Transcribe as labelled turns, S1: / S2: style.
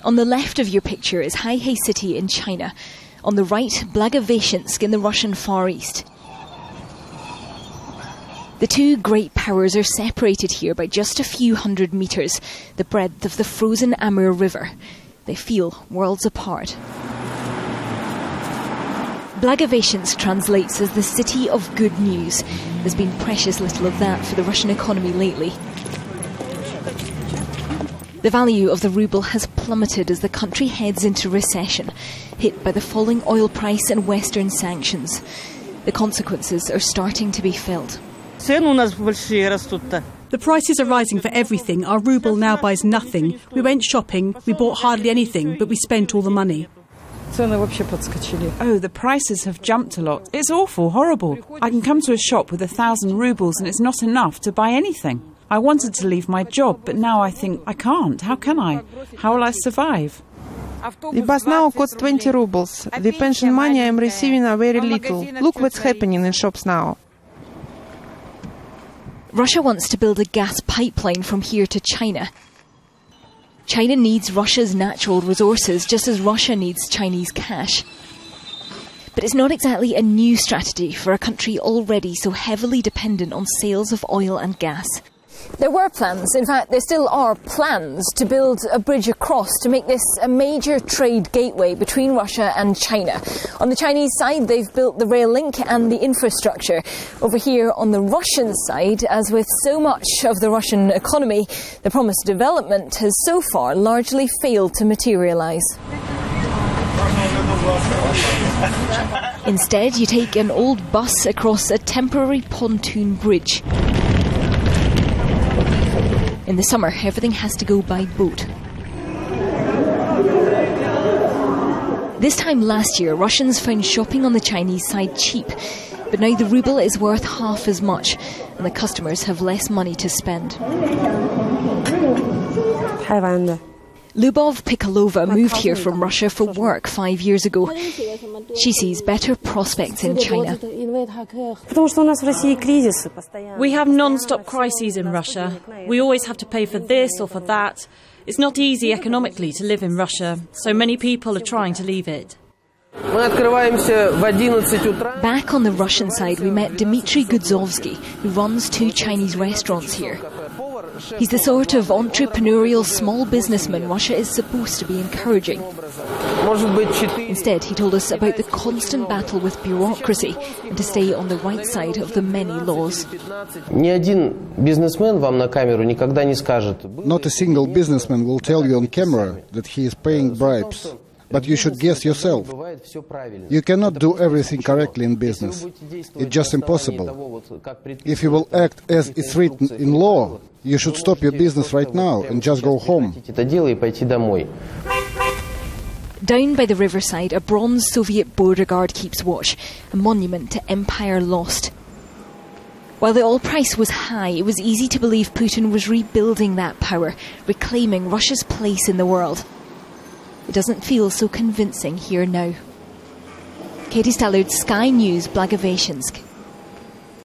S1: On the left of your picture is Heihe City in China. On the right, Blagoveshchensk in the Russian Far East. The two great powers are separated here by just a few hundred metres, the breadth of the frozen Amur River. They feel worlds apart. Blagoveshchensk translates as the city of good news. There's been precious little of that for the Russian economy lately. The value of the ruble has plummeted as the country heads into recession, hit by the falling oil price and Western sanctions. The consequences are starting to be felt.
S2: The prices are rising for everything. Our ruble now buys nothing. We went shopping, we bought hardly anything, but we spent all the money.
S3: Oh, the prices have jumped a lot. It's awful, horrible. I can come to a shop with 1,000 rubles and it's not enough to buy anything. I wanted to leave my job, but now I think I can't. How can I? How will I survive?
S4: The bus now costs 20 rubles. The pension money I am receiving are very little. Look what's happening in shops now.
S1: Russia wants to build a gas pipeline from here to China. China needs Russia's natural resources just as Russia needs Chinese cash. But it's not exactly a new strategy for a country already so heavily dependent on sales of oil and gas.
S5: There were plans, in fact there still are plans, to build a bridge across to make this a major trade gateway between Russia and China. On the Chinese side they've built the rail link and the infrastructure. Over here on the Russian side, as with so much of the Russian economy, the promised development has so far largely failed to materialise.
S1: Instead, you take an old bus across a temporary pontoon bridge. In the summer, everything has to go by boat. This time last year, Russians found shopping on the Chinese side cheap. But now the ruble is worth half as much, and the customers have less money to spend. Lyubov Pikolova moved here from Russia for work 5 years ago. She sees better prospects in China.
S6: We have non-stop crises in Russia. We always have to pay for this or for that. It's not easy economically to live in Russia, so many people are trying to leave it.
S1: Back on the Russian side, we met Dmitry Gudzovsky, who runs 2 Chinese restaurants here. He's the sort of entrepreneurial small businessman Russia is supposed to be encouraging. Instead, he told us about the constant battle with bureaucracy and to stay on the right side of the many laws.
S7: Not a single businessman will tell you on camera that he is paying bribes. But you should guess yourself. You cannot do everything correctly in business. It's just impossible. If you will act as it's written in law, you should stop your business right now and just go home.
S1: Down by the riverside, a bronze Soviet border guard keeps watch, a monument to empire lost. While the oil price was high, it was easy to believe Putin was rebuilding that power, reclaiming Russia's place in the world. It doesn't feel so convincing here now. Katie Stallard, Sky News, Blagoveshchensk.